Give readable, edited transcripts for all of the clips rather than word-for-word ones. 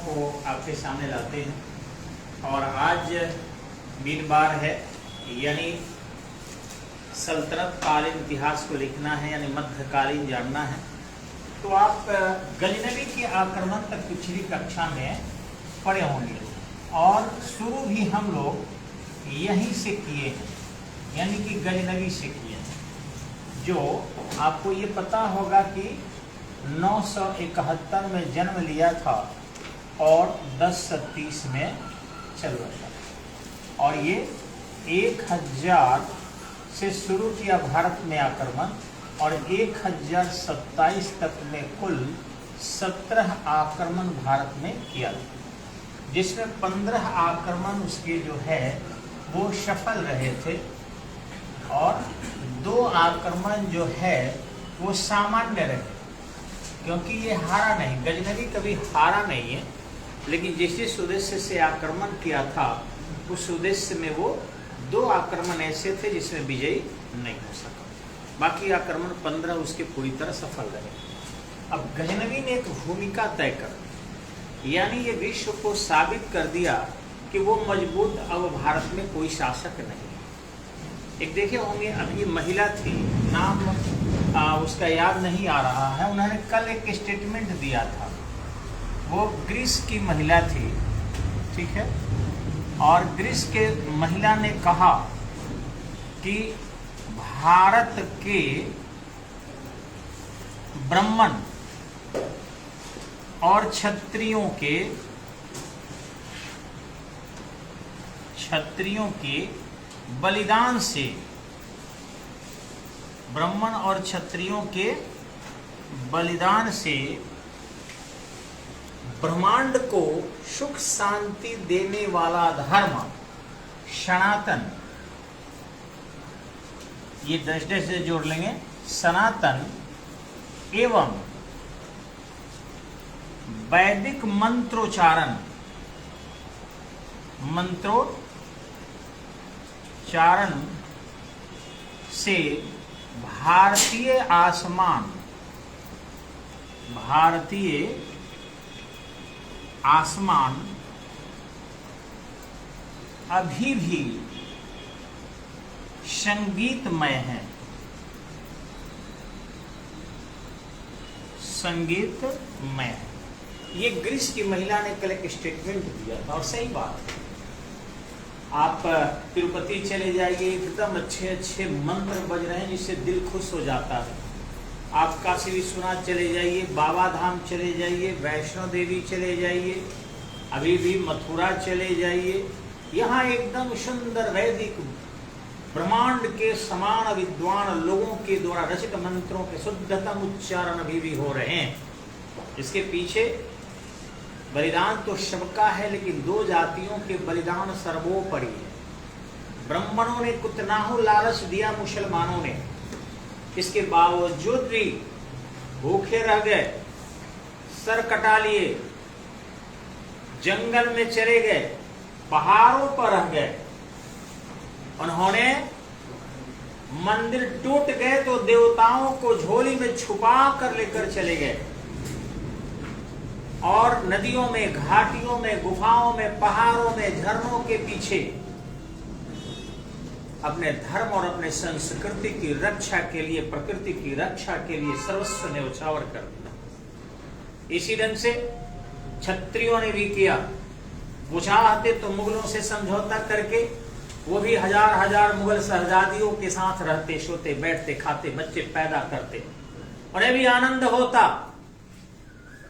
को आपके सामने लाते हैं। और आज वीरवार है, यानी सल्तनत कालीन इतिहास को लिखना है, यानी मध्यकालीन जानना है। तो आप गजनवी के आक्रमण तक पिछली कक्षा में पढ़े होंगे और शुरू भी हम लोग यहीं से किए हैं, यानी कि गजनवी से किए हैं। जो आपको ये पता होगा कि 971 में जन्म लिया था और 1030 में चल बसा, और ये 1000 से शुरू किया भारत में आक्रमण और 1027 तक में कुल 17 आक्रमण भारत में किया, जिसमें 15 आक्रमण उसके जो है वो सफल रहे थे और 2 आक्रमण जो है वो सामान्य रहे, क्योंकि ये हारा नहीं, गजनवी कभी हारा नहीं है, लेकिन जिस जिस उद्देश्य से आक्रमण किया था उस उद्देश्य में वो 2 आक्रमण ऐसे थे जिसमें विजयी नहीं हो सका। बाकी आक्रमण 15 उसके पूरी तरह सफल रहे। अब गजनवी ने एक भूमिका तय कर दी, यानी ये विश्व को साबित कर दिया कि वो मजबूत अब भारत में कोई शासक नहीं। एक देखे होंगे, अभी महिला थी, नाम उसका याद नहीं आ रहा है, उन्होंने कल एक स्टेटमेंट दिया था। वो ग्रीस की महिला थी, ठीक है, और ग्रीस के महिला ने कहा कि भारत के ब्राह्मण और क्षत्रियों के बलिदान से, ब्राह्मण और क्षत्रियों के बलिदान से ब्रह्मांड को सुख शांति देने वाला धर्म सनातन, ये डैश डैश से जोड़ लेंगे, सनातन एवं वैदिक मंत्रोच्चारण से भारतीय आसमान अभी भी संगीतमय है, संगीतमय है। ये ग्रीस की महिला ने कल एक स्टेटमेंट दिया था और सही बात है। आप तिरुपति चले जाइए, एकदम अच्छे अच्छे मंत्र बज रहे हैं जिससे दिल खुश हो जाता है। आप काशी विश्वनाथ चले जाइए, बाबा धाम चले जाइए, वैष्णो देवी चले जाइए, अभी भी मथुरा चले जाइए, यहाँ एकदम सुंदर वैदिक ब्रह्मांड के समान विद्वान लोगों के द्वारा रचित मंत्रों के शुद्धतम उच्चारण अभी भी हो रहे हैं। इसके पीछे बलिदान तो सबका है, लेकिन 2 जातियों के बलिदान सर्वोपरि है। ब्राह्मणों ने कुतनाहु लालच दिया मुसलमानों ने, इसके बावजूद भी भूखे रह गए, सर कटा लिए, जंगल में चले गए, पहाड़ों पर रह गए। उन्होंने मंदिर टूट गए तो देवताओं को झोली में छुपा कर लेकर चले गए और नदियों में, घाटियों में, गुफाओं में, पहाड़ों में, झरनों के पीछे अपने धर्म और अपने संस्कृति की रक्षा के लिए, प्रकृति की रक्षा के लिए सर्वस्व न्यौछावर कर दिया। इसी ढंग से क्षत्रियों ने भी किया। वो चाहते तो मुगलों से समझौता करके वो भी हजार मुगल शहजादियों के साथ रहते, सोते, बैठते, खाते, बच्चे पैदा करते, उन्हें भी आनंद होता।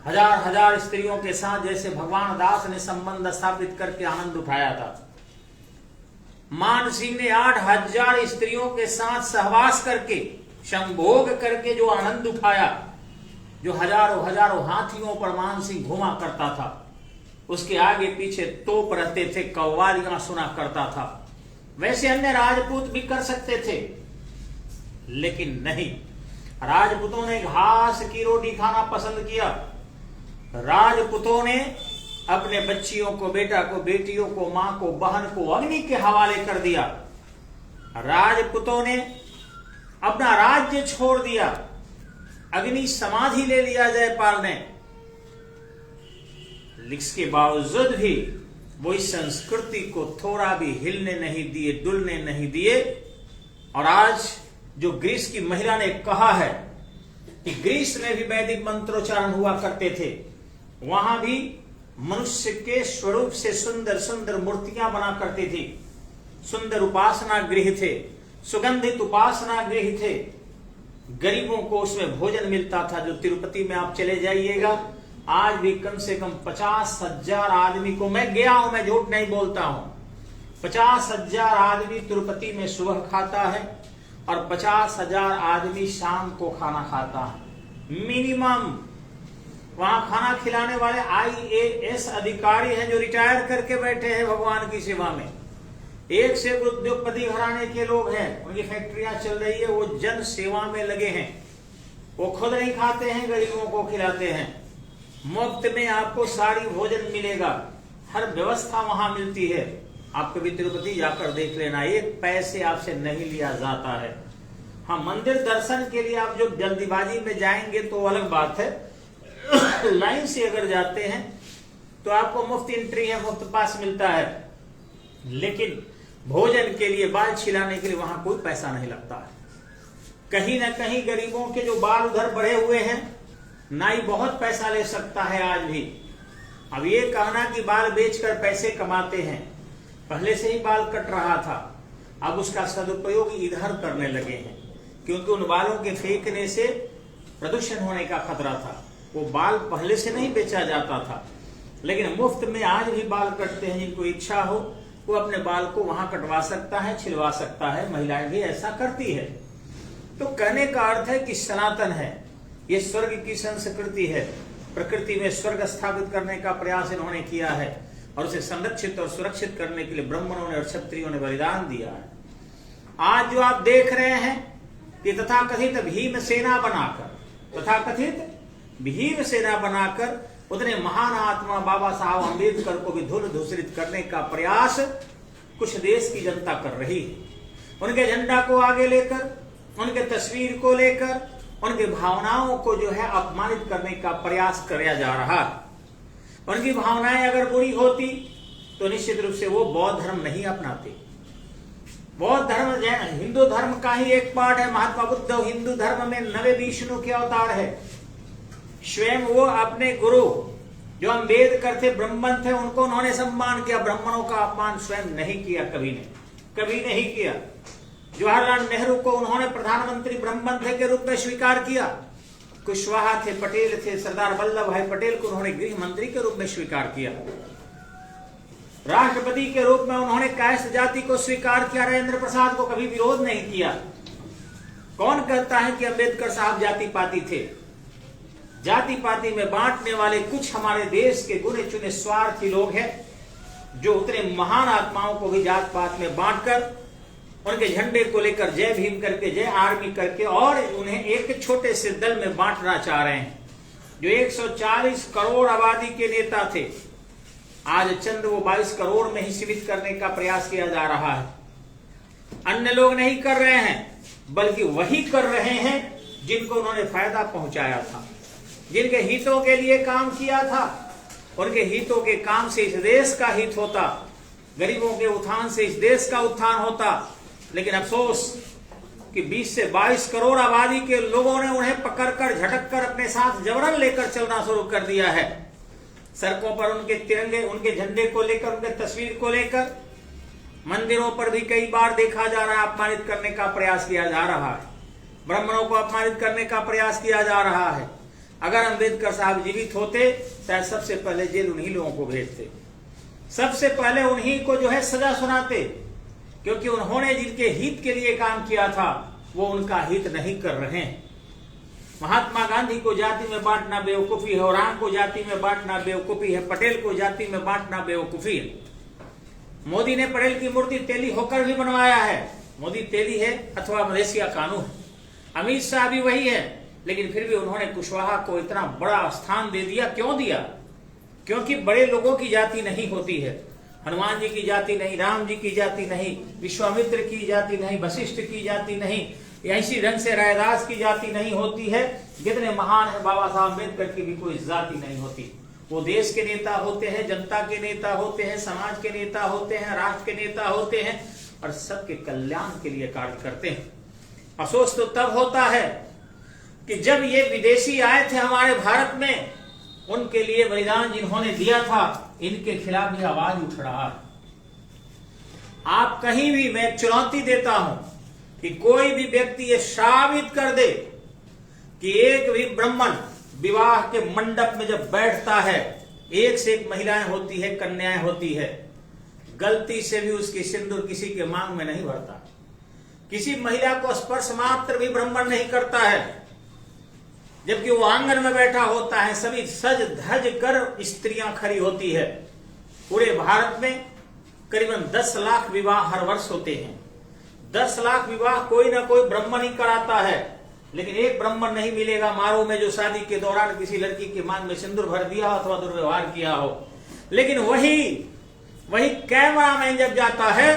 हजार स्त्रियों के साथ जैसे भगवान दास ने संबंध स्थापित करके आनंद उठाया था। मान सिंह ने 8000 स्त्रियों के साथ सहवास करके, संभोग करके जो आनंद उठाया, जो हजारों हाथियों पर मान सिंह घुमा करता था, उसके आगे पीछे तोप रहते थे, कव्वालियां सुना करता था। वैसे अन्य राजपूत भी कर सकते थे, लेकिन नहीं, राजपूतों ने घास की रोटी खाना पसंद किया। राजपूतों ने अपने बच्चियों को, बेटा को, बेटियों को, मां को, बहन को अग्नि के हवाले कर दिया। राजपूतों ने अपना राज्य छोड़ दिया, अग्नि समाधि ले लिया जयपाल ने। इसके बावजूद भी वो इस संस्कृति को थोड़ा भी हिलने नहीं दिए, डुलने नहीं दिए। और आज जो ग्रीस की महिला ने कहा है कि ग्रीस में भी वैदिक मंत्रोच्चारण हुआ करते थे, वहां भी मनुष्य के स्वरूप से सुंदर सुंदर मूर्तियां बना करती थी, सुंदर उपासना गृह थे, सुगंधित उपासना गृह थे, गरीबों को उसमें भोजन मिलता था। जो तिरुपति में आप चले जाइएगा, आज भी कम से कम 50,000 आदमी को, मैं गया हूं, मैं झूठ नहीं बोलता हूं, 50,000 आदमी तिरुपति में सुबह खाता है और 50,000 आदमी शाम को खाना खाता है मिनिमम। वहां खाना खिलाने वाले IAS अधिकारी हैं जो रिटायर करके बैठे हैं भगवान की सेवा में। एक से उद्योगपति घराने के लोग हैं, उनकी फैक्ट्रियां चल रही है, वो जन सेवा में लगे हैं। वो खुद नहीं खाते हैं, गरीबों को खिलाते हैं। मुफ्त में आपको सारी भोजन मिलेगा, हर व्यवस्था वहां मिलती है। आप कभी तिरुपति जाकर देख लेना, एक पैसे आपसे नहीं लिया जाता है। हाँ, मंदिर दर्शन के लिए आप जो जल्दीबाजी में जाएंगे तो अलग बात है, लाइन से अगर जाते हैं तो आपको मुफ्त एंट्री है, मुफ्त पास मिलता है। लेकिन भोजन के लिए, बाल छिलाने के लिए वहां कोई पैसा नहीं लगता है। कहीं ना कहीं गरीबों के जो बाल उधर बढ़े हुए हैं, नाई बहुत पैसा ले सकता है आज भी। अब ये कहना कि बाल बेचकर पैसे कमाते हैं, पहले से ही बाल कट रहा था, अब उसका सदुपयोग इधर करने लगे हैं, क्योंकि उन बालों के फेंकने से प्रदूषण होने का खतरा था। वो बाल पहले से नहीं बेचा जाता था, लेकिन मुफ्त में आज भी बाल कटते हैं। जिनको इच्छा हो वो अपने बाल को वहां कटवा सकता है, छिलवा सकता है, महिलाएं भी ऐसा करती है। तो कहने का अर्थ है कि सनातन है, ये स्वर्ग की संस्कृति है। प्रकृति में स्वर्ग स्थापित करने का प्रयास इन्होंने किया है और उसे संरक्षित और सुरक्षित करने के लिए ब्राह्मणों ने और क्षत्रियों ने बलिदान दिया है। आज जो आप देख रहे हैं कि तथाकथित भीम सेना बनाकर उतने महान आत्मा बाबा साहब अम्बेडकर को भी धूल धूसरित करने का प्रयास कुछ देश की जनता कर रही है। उनके झंडा को आगे लेकर, उनके तस्वीर को लेकर, उनकी भावनाओं को जो है अपमानित करने का प्रयास किया जा रहा है। उनकी भावनाएं अगर बुरी होती तो निश्चित रूप से वो बौद्ध धर्म नहीं अपनाते। बौद्ध धर्म हिंदू धर्म का ही एक पार्ट है। महात्मा बुद्ध हिंदू धर्म में नवे विष्णु के अवतार है। स्वयं वो अपने गुरु जो अम्बेडकर थे, ब्राह्मण थे, उनको उन्होंने सम्मान किया। ब्राह्मणों का अपमान स्वयं नहीं किया, कभी नहीं किया। जवाहरलाल नेहरू को उन्होंने प्रधानमंत्री ब्राह्मण थे के रूप में स्वीकार किया। कुशवाहा थे, पटेल थे, सरदार वल्लभ भाई पटेल को उन्होंने गृह मंत्री के रूप में स्वीकार किया। राष्ट्रपति के रूप में उन्होंने कायस्थ जाति को स्वीकार किया। राजेंद्र प्रसाद को कभी विरोध नहीं किया। कौन कहता है कि अम्बेडकर साहब जाति पाती थे? जाति पाति में बांटने वाले कुछ हमारे देश के गुने चुने स्वार्थी लोग हैं, जो उतने महान आत्माओं को भी जात पात में बांटकर, उनके झंडे को लेकर जय भीम करके, जय आर्मी करके, और उन्हें एक छोटे से दल में बांटना चाह रहे हैं। जो 140 करोड़ आबादी के नेता थे, आज चंद वो 22 करोड़ में ही सीमित करने का प्रयास किया जा रहा है। अन्य लोग नहीं कर रहे हैं, बल्कि वही कर रहे हैं जिनको उन्होंने फायदा पहुंचाया था, जिनके हितों के लिए काम किया था। उनके हितों के काम से इस देश का हित होता, गरीबों के उत्थान से इस देश का उत्थान होता। लेकिन अफसोस कि 20 से 22 करोड़ आबादी के लोगों ने उन्हें पकड़कर, झटककर अपने साथ जबरन लेकर चलना शुरू कर दिया है। सड़कों पर उनके तिरंगे, उनके झंडे को लेकर, उनके तस्वीर को लेकर, मंदिरों पर भी कई बार देखा जा रहा है, अपमानित करने का प्रयास किया जा रहा है। ब्राह्मणों को अपमानित करने का प्रयास किया जा रहा है। अगर अम्बेडकर साहब जीवित होते तो सबसे पहले जेल उन्हीं लोगों को भेजते, सबसे पहले उन्हीं को जो है सजा सुनाते, क्योंकि उन्होंने जिनके हित के लिए काम किया था वो उनका हित नहीं कर रहे हैं। महात्मा गांधी को जाति में बांटना बेवकूफी है, औरंग को जाति में बांटना बेवकूफी है, पटेल को जाति में बांटना बेवकूफी है। मोदी ने पटेल की मूर्ति तेली होकर भी बनवाया है। मोदी तेली है अथवा मलेशिया कानू है। अमित शाह भी वही है, लेकिन फिर भी उन्होंने कुशवाहा को इतना बड़ा स्थान दे दिया। क्यों दिया? क्योंकि बड़े लोगों की जाति नहीं होती है। हनुमान जी की जाति नहीं, राम जी की जाति नहीं, विश्वामित्र की जाति नहीं, वशिष्ठ की जाति नहीं, इसी ढंग से रायदास की जाति नहीं होती है। जितने महान है बाबा साहब अम्बेडकर की भी कोई जाति नहीं होती। वो देश के नेता होते हैं, जनता के नेता होते हैं, समाज के नेता होते हैं, राष्ट्र के नेता होते हैं और सबके कल्याण के लिए कार्य करते हैं। अफसोस तो तब होता है कि जब ये विदेशी आए थे हमारे भारत में, उनके लिए बलिदान जिन्होंने दिया था, इनके खिलाफ भी आवाज उठ रहा है। आप कहीं भी, मैं एक चुनौती देता हूं कि कोई भी व्यक्ति ये साबित कर दे कि एक भी ब्राह्मण विवाह के मंडप में जब बैठता है, एक से एक महिलाएं होती है, कन्याएं होती है, गलती से भी उसकी सिंदूर किसी के मांग में नहीं भरता, किसी महिला को स्पर्श मात्र भी ब्राह्मण नहीं करता है, जबकि वो आंगन में बैठा होता है, सभी सज धज कर स्त्रियां खड़ी होती है। पूरे भारत में करीबन 10 लाख विवाह हर वर्ष होते हैं। 10 लाख विवाह कोई ना कोई ब्राह्मण ही कराता है, लेकिन एक ब्राह्मण नहीं मिलेगा मारो में जो शादी के दौरान किसी लड़की की मांग में सिंदूर भर दिया हो अथवा दुर्व्यवहार किया हो। लेकिन वही कैमरा मैन जब जाता है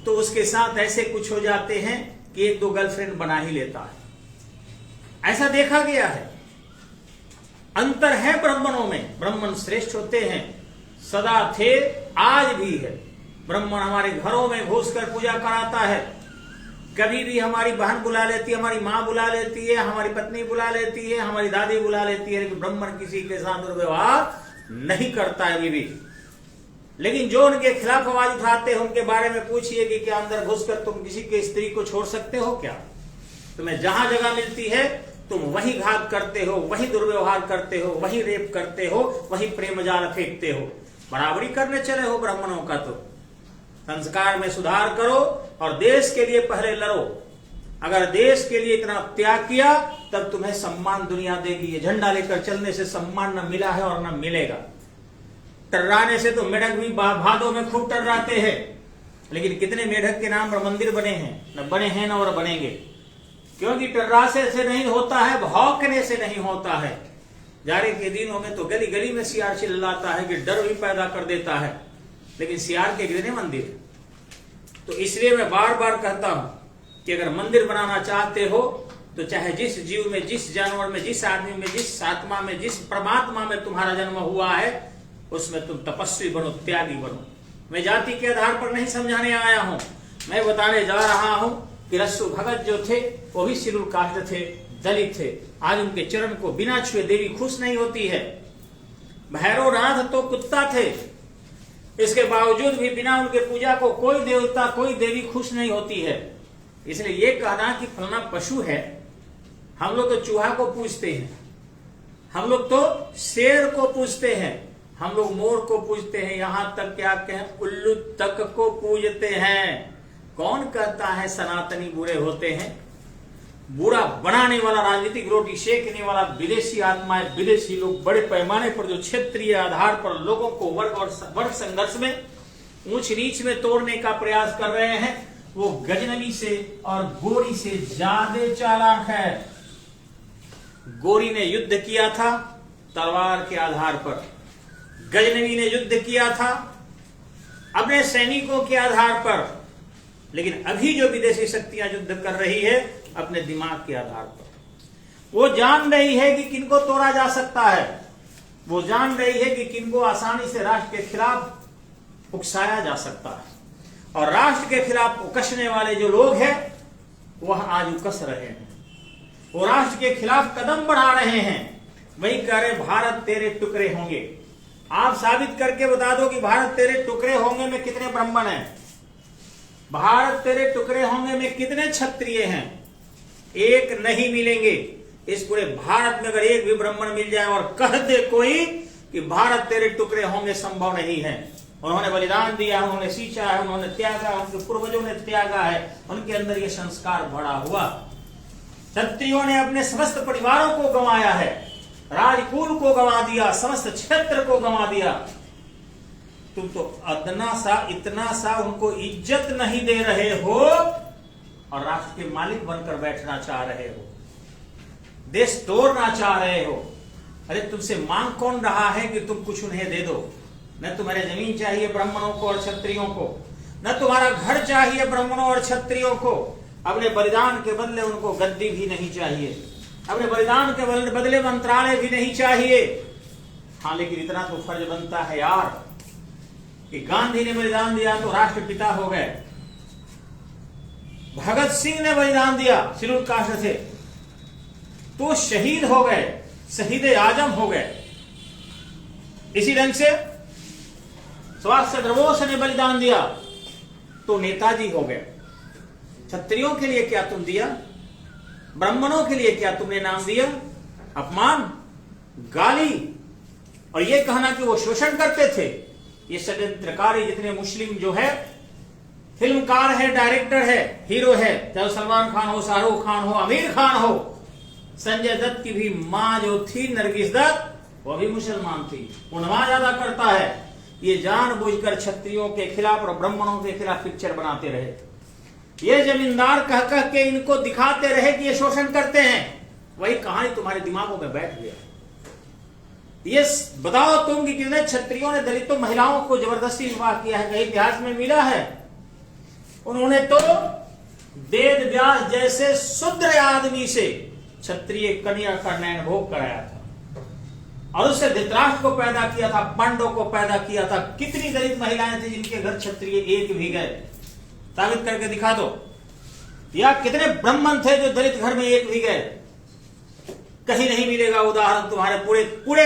तो उसके साथ ऐसे कुछ हो जाते हैं कि 1-2 गर्लफ्रेंड बना ही लेता है। ऐसा देखा गया है। अंतर है ब्राह्मणों में, ब्राह्मण श्रेष्ठ होते हैं, सदा थे, आज भी है। ब्राह्मण हमारे घरों में घुसकर पूजा कराता है। कभी भी हमारी बहन बुला लेती है, हमारी माँ बुला लेती है, हमारी पत्नी बुला लेती है, हमारी दादी बुला लेती है, लेकिन ब्राह्मण किसी के साथ दुर्व्यवहार नहीं करता है भी। लेकिन जो उनके खिलाफ आवाज उठाते हैं उनके बारे में पूछिए कि क्या अंदर घुसकर तुम किसी की स्त्री को छोड़ सकते हो क्या? तुम्हें जहां जगह मिलती है तुम वही घात करते हो, वही दुर्व्यवहार करते हो, वही रेप करते हो, वही प्रेम जाल फेंकते हो। बराबरी करने चले हो ब्राह्मणों का। तो संस्कार में सुधार करो और देश के लिए पहले लड़ो। अगर देश के लिए इतना त्याग किया तब तुम्हें सम्मान दुनिया देगी। ये झंडा लेकर चलने से सम्मान न मिला है और न मिलेगा। टर्राने से तो मेढक भी भादों में खूब टर्राते हैं, लेकिन कितने मेढक के नाम पर मंदिर बने हैं? न बने हैं न और बनेंगे। क्योंकि टर्रासे से नहीं होता है, भौंकने से नहीं होता है। जाड़े के दिनों में तो गली गली में सियार चिल्लाता है कि डर भी पैदा कर देता है, लेकिन सियार के गिरने मंदिर। तो इसलिए मैं बार बार कहता हूं कि अगर मंदिर बनाना चाहते हो तो चाहे जिस जीव में, जिस जानवर में, जिस आदमी में, जिस आत्मा में, जिस परमात्मा में तुम्हारा जन्म हुआ है, उसमें तुम तपस्वी बनो, त्यागी बनो। मैं जाति के आधार पर नहीं समझाने आया हूं, मैं बताने जा रहा हूं कि रस्सू भगत जो थे वो भी शिड्यूल कास्ट थे, दलित थे। आज उनके चरण को बिना छुए देवी खुश नहीं होती है। भैरवनाथ तो कुत्ता थे, इसके बावजूद भी बिना उनके पूजा को कोई देवता, कोई देवी खुश नहीं होती है। इसलिए ये कहना कि फलाना पशु है, हम लोग तो चूहा को पूजते हैं, हम लोग तो शेर को पूजते हैं, हम लोग मोर को पूजते हैं, यहां तक क्या कहें उल्लू तक को पूजते हैं। कौन कहता है सनातनी बुरे होते हैं? बुरा बनाने वाला, राजनीतिक रोटी सेकने वाला विदेशी आत्मा है। विदेशी लोग बड़े पैमाने पर जो क्षेत्रीय आधार पर लोगों को वर्ग संघर्ष में, ऊंच नीच में तोड़ने का प्रयास कर रहे हैं, वो गजनवी से और गोरी से ज्यादा चालाक है। गोरी ने युद्ध किया था तलवार के आधार पर, गजनवी ने युद्ध किया था अपने सैनिकों के आधार पर, लेकिन अभी जो विदेशी शक्तियां युद्ध कर रही है अपने दिमाग के आधार पर। वो जान रही है कि किनको तोड़ा जा सकता है, वो जान रही है कि किनको आसानी से राष्ट्र के खिलाफ उकसाया जा सकता है। और राष्ट्र के खिलाफ उकसने वाले जो लोग हैं वह आज उकस रहे हैं, वो राष्ट्र के खिलाफ कदम बढ़ा रहे हैं। वही कह रहे भारत तेरे टुकड़े होंगे। आप साबित करके बता दो कि भारत तेरे टुकड़े होंगे में कितने ब्राह्मण हैं, भारत तेरे टुकड़े होंगे में कितने क्षत्रिय हैं? एक नहीं मिलेंगे। इस पूरे भारत में अगर एक भी ब्राह्मण मिल जाए और कह दे कोई कि भारत तेरे टुकड़े होंगे, संभव नहीं है। उन्होंने बलिदान दिया, उन्होंने सींचा है, उन्होंने त्यागा, उनके पूर्वजों ने त्यागा है, उनके अंदर ये संस्कार बढ़ा हुआ। क्षत्रियों ने अपने समस्त परिवारों को गंवाया है, राजकुल को गंवा दिया, समस्त क्षेत्र को गंवा दिया। तुम तो अदना सा, इतना सा उनको इज्जत नहीं दे रहे हो और राष्ट्र के मालिक बनकर बैठना चाह रहे हो, देश तोड़ना चाह रहे हो। अरे तुमसे मांग कौन रहा है कि तुम कुछ उन्हें दे दो? न तुम्हारे जमीन चाहिए ब्राह्मणों को और क्षत्रियों को, न तुम्हारा घर चाहिए ब्राह्मणों और क्षत्रियों को। अपने बलिदान के बदले उनको गद्दी भी नहीं चाहिए, अपने बलिदान के बदले मंत्रालय भी नहीं चाहिए। हाँ, लेकिन इतना तो फर्ज बनता है यार कि गांधी ने बलिदान दिया तो राष्ट्रपिता हो गए, भगत सिंह ने बलिदान दिया, शेड्यूल कास्ट थे तो शहीद हो गए, शहीद आजम हो गए। इसी ढंग से सुभाष चंद्र बोस ने बलिदान दिया तो नेताजी हो गए। क्षत्रियों के लिए क्या तुम दिया? ब्राह्मणों के लिए क्या तुमने नाम दिया? अपमान, गाली, और ये कहना कि वो शोषण करते थे। ये षड्यंत्रकारी जितने मुस्लिम जो है, फिल्मकार है, डायरेक्टर है, हीरो है, चाहे सलमान खान हो, शाहरुख खान हो, आमिर खान हो, संजय दत्त की भी मां जो थी नरगिस दत्त, वो भी मुसलमान थी, वो नमाज अदा करता है। ये जानबूझकर क्षत्रियों के खिलाफ और ब्राह्मणों के खिलाफ पिक्चर बनाते रहे। ये जमींदार कह कह के इनको दिखाते रहे कि ये शोषण करते हैं। वही कहानी तुम्हारे दिमागों में बैठ गया। ये बताओ तुम कि कितने क्षत्रियों ने दलितों महिलाओं को जबरदस्ती विवाह किया है? कहीं इतिहास में मिला है? उन्होंने तो वेद व्यास जैसे शूद्र आदमी से क्षत्रिय कन्या का नयन भोग कराया था और उससे धृतराष्ट्र को पैदा किया था, पांडव को पैदा किया था। कितनी दलित महिलाएं थी जिनके घर क्षत्रिय एक भी गए? साबित करके दिखा दो। या कितने ब्राह्मण थे जो दलित घर में एक भी गए? कहीं नहीं मिलेगा उदाहरण। तुम्हारे पूरे पूरे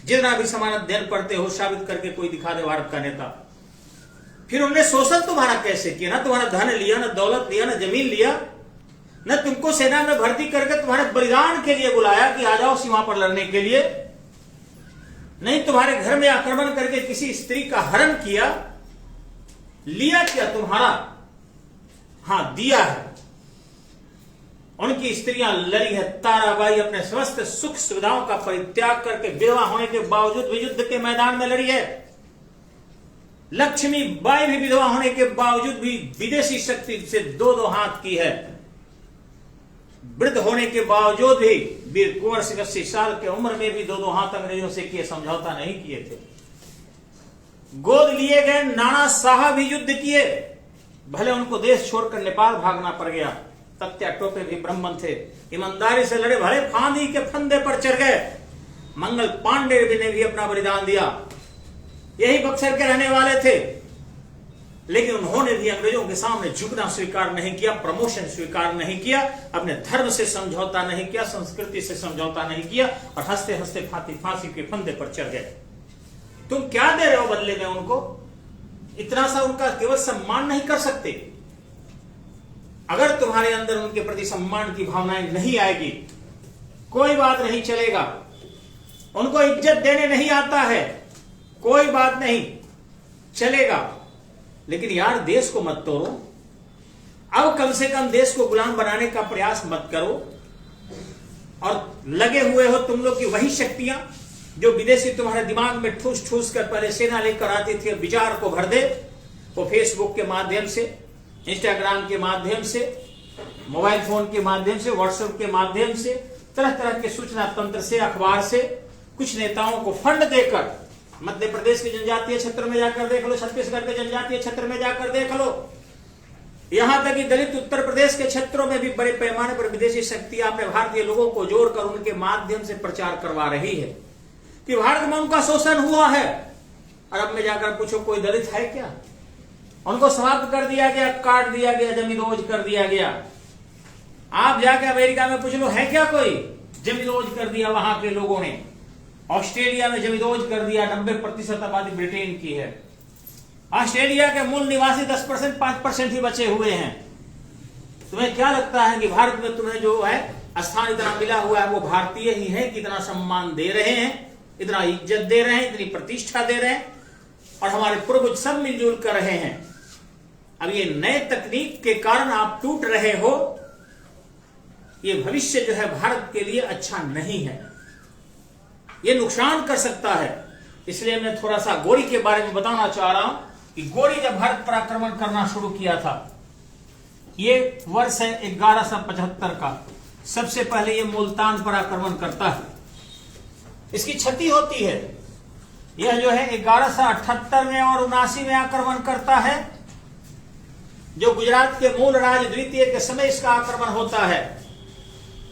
जितना भी समान अध्ययन पढ़ते हो, साबित करके कोई दिखा दे भारत का नेता। फिर उन्होंने शोषण तुम्हारा कैसे किया? ना तुम्हारा धन लिया, ना दौलत लिया, ना जमीन लिया, न तुमको सेना में भर्ती करके तुम्हारे बलिदान के लिए बुलाया कि आ जाओ सीमा पर लड़ने के लिए। नहीं, तुम्हारे घर में आक्रमण करके किसी स्त्री का हरण किया। लिया क्या तुम्हारा? हां, दिया है। उनकी स्त्रियां लड़ी है। ताराबाई अपने समस्त सुख सुविधाओं का परित्याग करके विधवा होने के बावजूद भी युद्ध के मैदान में लड़ी है। लक्ष्मी बाई भी विधवा होने के बावजूद भी विदेशी शक्ति से दो दो हाथ की है। वृद्ध होने के बावजूद भी वीर कुंवर सिंह 80 साल के उम्र में भी दो दो हाथ अंग्रेजों से किए, समझौता नहीं किए थे। गोद लिए गए नाना साहब भी युद्ध किए, भले उनको देश छोड़कर नेपाल भागना पड़ गया। तत्या टोपे भी ब्राह्मण थे, ईमानदारी से लड़े, भले फांदी के फंदे पर चढ़ गए। मंगल पांडे ने भी अपना बलिदान दिया, यही बक्सर के रहने वाले थे, लेकिन उन्होंने भी अंग्रेजों के सामने झुकना स्वीकार नहीं किया, प्रमोशन स्वीकार नहीं किया, अपने धर्म से समझौता नहीं किया, संस्कृति से समझौता नहीं किया और हंसते हंसते फांसी के फंदे पर चढ़ गए। तुम क्या दे रहे हो बदले में उनको? इतना सा उनका केवल सम्मान नहीं कर सकते? अगर तुम्हारे अंदर उनके प्रति सम्मान की भावनाएं नहीं आएगी, कोई बात नहीं चलेगा। उनको इज्जत देने नहीं आता है, कोई बात नहीं चलेगा। लेकिन यार, देश को मत तोड़ो। अब कम से कम देश को गुलाम बनाने का प्रयास मत करो। और लगे हुए हो तुम लोग की वही शक्तियां जो विदेशी तुम्हारे दिमाग में ठूस ठूस कर पहले सेना लेकर आती थी और विचार को भर दे। वो फेसबुक के माध्यम से, इंस्टाग्राम के माध्यम से, मोबाइल फोन के माध्यम से, व्हाट्सएप के माध्यम से, तरह तरह के सूचना तंत्र से, अखबार से कुछ नेताओं को फंड देकर, मध्य प्रदेश के जनजातीय क्षेत्र में जाकर देख लो, छत्तीसगढ़ के जनजातीय क्षेत्र में जाकर देख लो, यहां तक कि दलित उत्तर प्रदेश के क्षेत्रों में भी बड़े पैमाने पर विदेशी शक्तियां अपने भारतीय लोगों को जोड़कर उनके माध्यम से प्रचार करवा रही है कि भारत में उनका शोषण हुआ है। अरब में जाकर पूछो कोई दलित है क्या? उनको समाप्त कर दिया गया, काट दिया गया, जमींदोज कर दिया गया। आप जाके अमेरिका में पूछ लो, है क्या कोई? जमींदोज कर दिया वहां के लोगों ने। ऑस्ट्रेलिया में जमींदोज कर दिया, 90% आबादी ब्रिटेन की है। ऑस्ट्रेलिया के मूल निवासी 10%, 5% ही बचे हुए हैं। तुम्हें क्या लगता है कि भारत में तुम्हें जो है स्थान इतना मिला हुआ है वो भारतीय ही है कि इतना सम्मान दे रहे हैं, इतना इज्जत दे रहे हैं, इतनी प्रतिष्ठा दे रहे हैं और हमारे पूर्वज सब मिलजुल कर रहे हैं। अब ये नए तकनीक के कारण आप टूट रहे हो, ये भविष्य जो है भारत के लिए अच्छा नहीं है, ये नुकसान कर सकता है। इसलिए मैं थोड़ा सा गोरी के बारे में बताना चाह रहा हूं कि गोरी जब भारत पर आक्रमण करना शुरू किया था, ये वर्ष है 1175 का। सबसे पहले ये मुल्तान पर आक्रमण करता है, इसकी क्षति होती है। यह जो है 1178 में और 79 में आक्रमण करता है, जो गुजरात के मूल राज द्वितीय के समय इसका आक्रमण होता है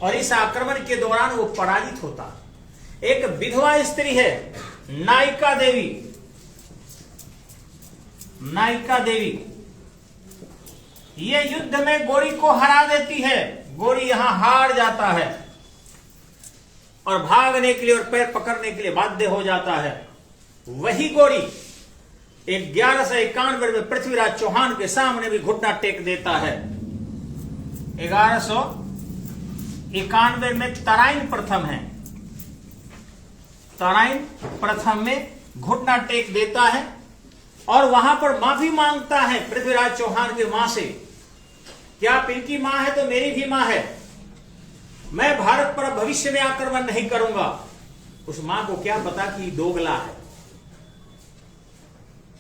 और इस आक्रमण के दौरान वो पराजित होता है। एक विधवा स्त्री है नायिका देवी, नायिका देवी, ये युद्ध में गौरी को हरा देती है। गौरी यहां हार जाता है और भागने के लिए और पैर पकड़ने के लिए बाध्य हो जाता है। वही गौरी 1191 में पृथ्वीराज चौहान के सामने भी घुटना टेक देता है। 1191 में तराइन प्रथम है, तराइन प्रथम में घुटना टेक देता है और वहां पर माफी मांगता है पृथ्वीराज चौहान की मां से। क्या आप इनकी मां है तो मेरी भी मां है, मैं भारत पर भविष्य में आक्रमण नहीं करूंगा। उस मां को क्या पता कि दोगला है,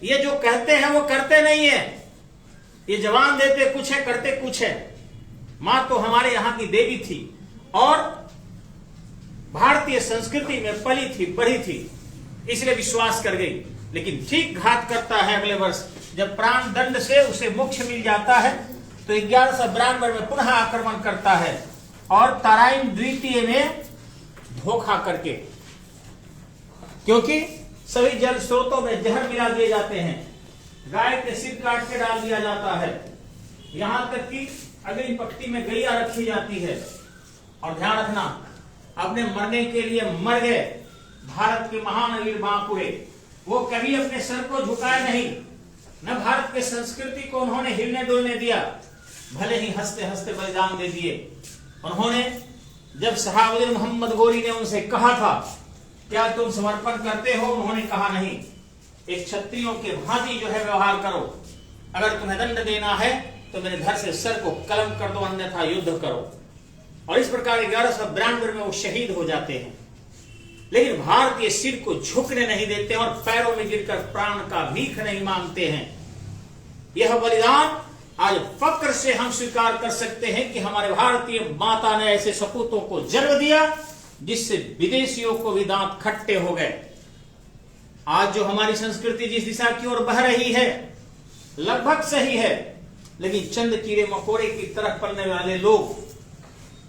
ये जो कहते हैं वो करते नहीं है, ये जवान देते कुछ है करते कुछ है। मां तो हमारे यहां की देवी थी और भारतीय संस्कृति में पली थी, बढ़ी थी, इसलिए विश्वास कर गई। लेकिन ठीक घात करता है अगले वर्ष, जब प्राण दंड से उसे मोक्ष मिल जाता है तो 1192 में पुनः आक्रमण करता है और तराइन द्वितीय में धोखा करके, क्योंकि सभी जल स्रोतों में जहर मिला दिए जाते हैं, गाय के सिर काट के डाल दिया जाता है, यहां तक कि अगली पंक्ति में गैया रखी जाती है। और ध्यान रखना, अपने मरने के लिए मर गए भारत के महान वीर बांकुरे, वो कभी अपने सर को झुकाए नहीं, न भारत के संस्कृति को उन्होंने हिलने डुलने दिया, भले ही हंसते हंसते बलिदान दे दिए। उन्होंने जब शहाबुद्दीन मोहम्मद गोरी ने उनसे कहा था क्या तुम समर्पण करते हो, उन्होंने कहा नहीं, एक क्षत्रियों के भांति जो है व्यवहार करो, अगर तुम्हें दंड देना है तो मेरे घर से सर को कलम कर दो, अन्यथा युद्ध करो। और इस प्रकार 1192 में वो शहीद हो जाते हैं। लेकिन भारतीय सिर को झुकने नहीं देते और पैरों में गिरकर प्राण का भीख नहीं मांगते हैं। यह बलिदान आज फक्र से हम स्वीकार कर सकते हैं कि हमारे भारतीय माता ने ऐसे सपूतों को जन्म दिया जिससे विदेशियों को भी दांत खट्टे हो गए। आज जो हमारी संस्कृति जिस दिशा की ओर बह रही है लगभग सही है, लेकिन चंद कीड़े मकोड़े की तरफ पलने वाले लोग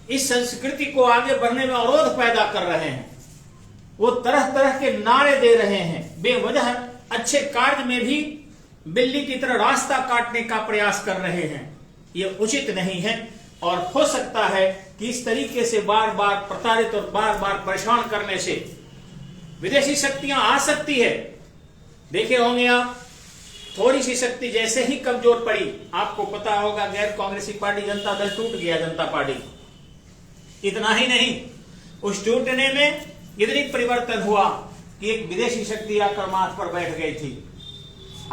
इस संस्कृति को आगे बढ़ने में अवरोध पैदा कर रहे हैं। वो तरह तरह के नारे दे रहे हैं, बेवजह अच्छे कार्य में भी बिल्ली की तरह रास्ता काटने का प्रयास कर रहे हैं। ये उचित नहीं है और हो सकता है कि इस तरीके से बार बार प्रताड़ित और बार बार परेशान करने से विदेशी शक्तियां आ सकती है। देखे होंगे आप, थोड़ी सी शक्ति जैसे ही कमजोर पड़ी, आपको पता होगा गैर कांग्रेसी पार्टी जनता दल टूट गया, जनता पार्टी। इतना ही नहीं, उस टूटने में इतनी परिवर्तन हुआ कि एक विदेशी शक्ति आकर माथ पर बैठ गई थी।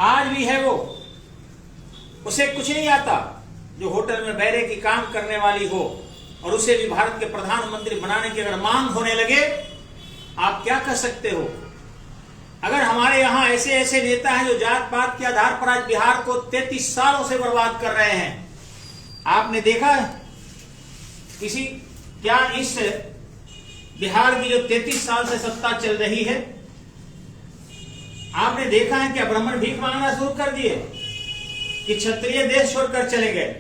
आज भी है वो, उसे कुछ नहीं आता जो होटल में बैरे की काम करने वाली हो और उसे भी भारत के प्रधानमंत्री बनाने की अगर मांग होने लगे, आप क्या कर सकते हो। अगर हमारे यहां ऐसे ऐसे नेता हैं जो जात पात के आधार पर आज बिहार को 33 सालों से बर्बाद कर रहे हैं, आपने देखा है किसी, क्या इस बिहार की जो 33 साल से सत्ता चल रही है, आपने देखा है क्या ब्राह्मण भीख मांगना शुरू कर दिए, कि क्षत्रिय देश छोड़कर चले गए,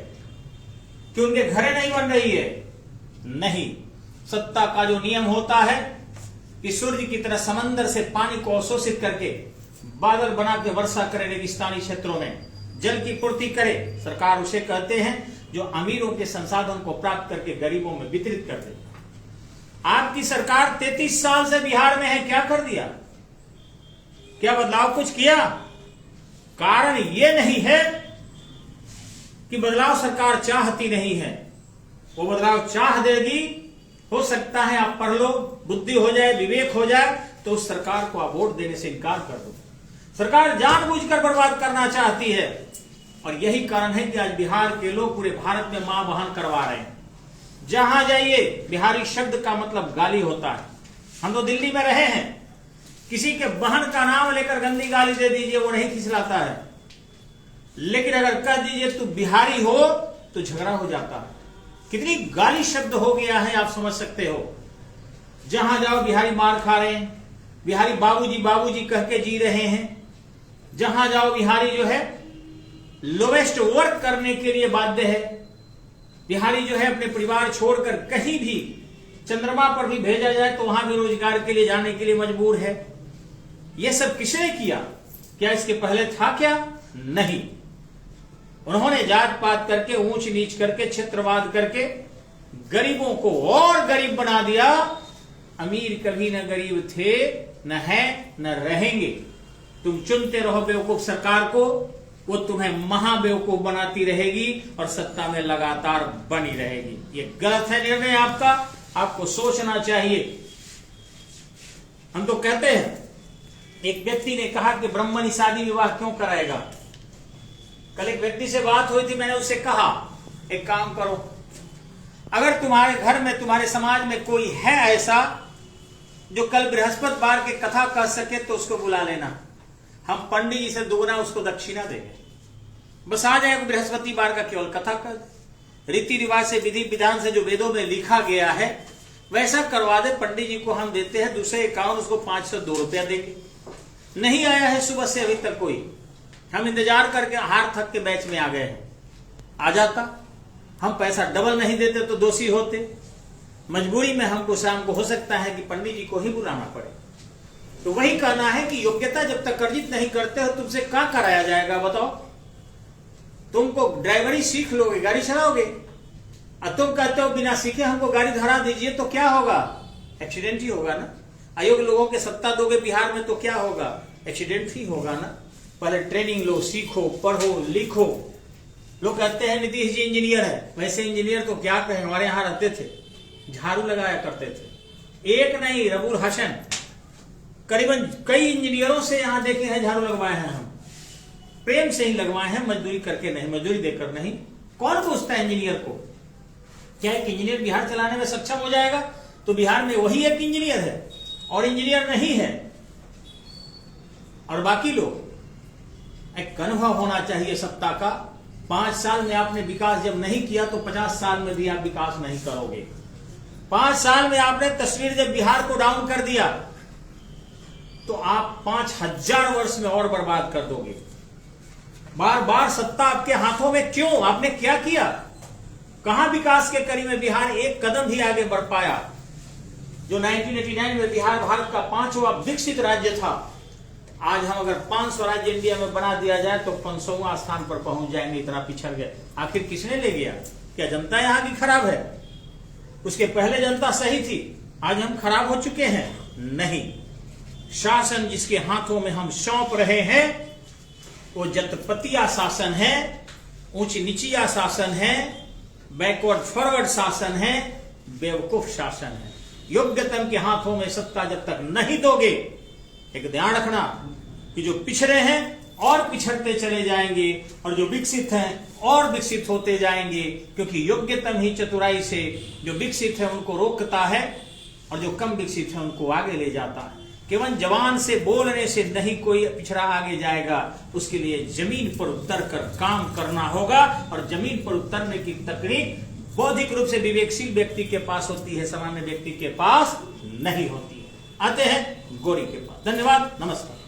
कि उनके घरें नहीं बन रही है? नहीं, सत्ता का जो नियम होता है कि सूर्य की तरह समंदर से पानी को अवशोषित करके बादल बना के वर्षा करे, रेगिस्तानी क्षेत्रों में जल की पूर्ति करे, सरकार उसे कहते हैं जो अमीरों के संसाधन को प्राप्त करके गरीबों में वितरित कर दे। आपकी सरकार 33 साल से बिहार में है, क्या कर दिया? क्या बदलाव कुछ किया? कारण यह नहीं है कि बदलाव सरकार चाहती नहीं है, वो बदलाव चाह देगी। हो सकता है आप पढ़ लो, बुद्धि हो जाए, विवेक हो जाए, तो उस सरकार को आप वोट देने से इनकार कर दो। सरकार जानबूझकर बर्बाद करना चाहती है और यही कारण है कि आज बिहार के लोग पूरे भारत में मां बहन करवा रहे हैं। जहां जाइए बिहारी शब्द का मतलब गाली होता है। हम तो दिल्ली में रहे हैं, किसी के बहन का नाम लेकर गंदी गाली दे दीजिए, वो नहीं खिसलाता है, लेकिन अगर कह दीजिए तू बिहारी हो तो झगड़ा हो जाता है। कितनी गाली शब्द हो गया है, आप समझ सकते हो। जहां जाओ बिहारी मार खा रहे हैं, बिहारी बाबूजी बाबूजी कह के जी रहे हैं। जहां जाओ बिहारी जो है लोवेस्ट वर्क करने के लिए बाध्य है। बिहारी जो है अपने परिवार छोड़कर कहीं भी चंद्रमा पर भी भेजा जाए तो वहां भी रोजगार के लिए जाने के लिए मजबूर है। यह सब किसने किया? क्या इसके पहले था क्या? नहीं। उन्होंने जात पात करके, ऊंच नीच करके, क्षेत्रवाद करके गरीबों को और गरीब बना दिया। अमीर कभी न गरीब थे, न है, न रहेंगे। तुम चुनते रहो बेवकूफ सरकार को, वो तुम्हें महाबेवकूफ बनाती रहेगी और सत्ता में लगातार बनी रहेगी। ये गलत है निर्णय आपका, आपको सोचना चाहिए। हम तो कहते हैं, एक व्यक्ति ने कहा कि ब्राह्मणी शादी विवाह क्यों कराएगा। कल एक व्यक्ति से बात हुई थी, मैंने उससे कहा एक काम करो, अगर तुम्हारे घर में, तुम्हारे समाज में कोई है ऐसा जो कल बृहस्पतिवार के कथा कह सके तो उसको बुला लेना, हम पंडित जी से दुगना उसको दक्षिणा देंगे। बस आ जाएगा बृहस्पतिवार का, केवल कथा कर। रीति रिवाज से, विधि विधान से जो वेदों में लिखा गया है वैसा करवा दे। पंडित जी को हम देते हैं, दूसरे अकाउंट उसको 502 रुपया देंगे। नहीं आया है सुबह से अभी तक कोई, हम इंतजार करके हार थक के बैच में आ गए हैं। आ जाता, हम पैसा डबल नहीं देते तो दोषी होते। मजबूरी में हमको शाम को हो सकता है कि पंडित जी को ही बुलाना पड़े। तो वही कहना है कि योग्यता जब तक अर्जित नहीं करते हो, तुमसे क्या कराया जाएगा बताओ? तुमको ड्राइवरी सीख लोगे, गाड़ी चलाओगे, और तुम कहते हो बिना सीखे हमको गाड़ी धरा दीजिए, तो क्या होगा? एक्सीडेंट ही होगा ना। अयोग्य लोगों के सत्ता दोगे बिहार में तो क्या होगा? एक्सीडेंट ही होगा ना। पहले ट्रेनिंग लो, सीखो, पढ़ो, लिखो। लोग कहते हैं नीतीश जी इंजीनियर है, वैसे इंजीनियर तो क्या कहें, हमारे यहां रहते थे, झाड़ू लगाया करते थे। एक नहीं, रबुल हसन, करीबन कई इंजीनियरों से यहां देखे हैं झाड़ू लगवाए हैं हम। प्रेम से ही लगवाए हैं, मजदूरी करके नहीं, मजदूरी देकर नहीं। कौन पूछता है इंजीनियर को? क्या एक इंजीनियर बिहार चलाने में सक्षम हो जाएगा? तो बिहार में वही एक इंजीनियर है, और इंजीनियर नहीं है। और बाकी लोग, एक अनुभव होना चाहिए सत्ता का। 5 साल में आपने विकास जब नहीं किया तो 50 साल में भी आप विकास नहीं करोगे। 5 साल में आपने तस्वीर जब बिहार को डाउन कर दिया तो आप 5000 वर्ष में और बर्बाद कर दोगे। बार बार सत्ता आपके हाथों में क्यों? आपने क्या किया? कहां विकास के कड़ी में बिहार एक कदम भी आगे बढ़ पाया? जो 1989 में बिहार भारत का 5वां विकसित राज्य था, आज हम अगर 500 राज्य इंडिया में बना दिया जाए तो 500वां स्थान पर पहुंच जाएंगे। इतना पिछड़ गए। आखिर किसने ले गया? क्या जनता यहां की खराब है? उसके पहले जनता सही थी, आज हम खराब हो चुके हैं? नहीं। शासन जिसके हाथों में हम सौंप रहे हैं वो जतपतिया शासन है, ऊंच नीचिया शासन है, बैकवर्ड फॉरवर्ड शासन है, बेवकूफ शासन है। योग्यतम के हाथों में सत्ता जब तक नहीं दोगे, एक ध्यान रखना कि जो पिछड़े हैं और पिछड़ते चले जाएंगे और जो विकसित हैं और विकसित होते जाएंगे, क्योंकि योग्यतम ही चतुराई से जो विकसित है उनको रोकता है और जो कम विकसित है उनको आगे ले जाता है। केवल जवान से बोलने से नहीं कोई पिछड़ा आगे जाएगा, उसके लिए जमीन पर उतर कर काम करना होगा। और जमीन पर उतरने की तकनीक बौद्धिक रूप से विवेकशील व्यक्ति के पास होती है, सामान्य व्यक्ति के पास नहीं होती है। आते हैं गौरी के पास। धन्यवाद, नमस्कार।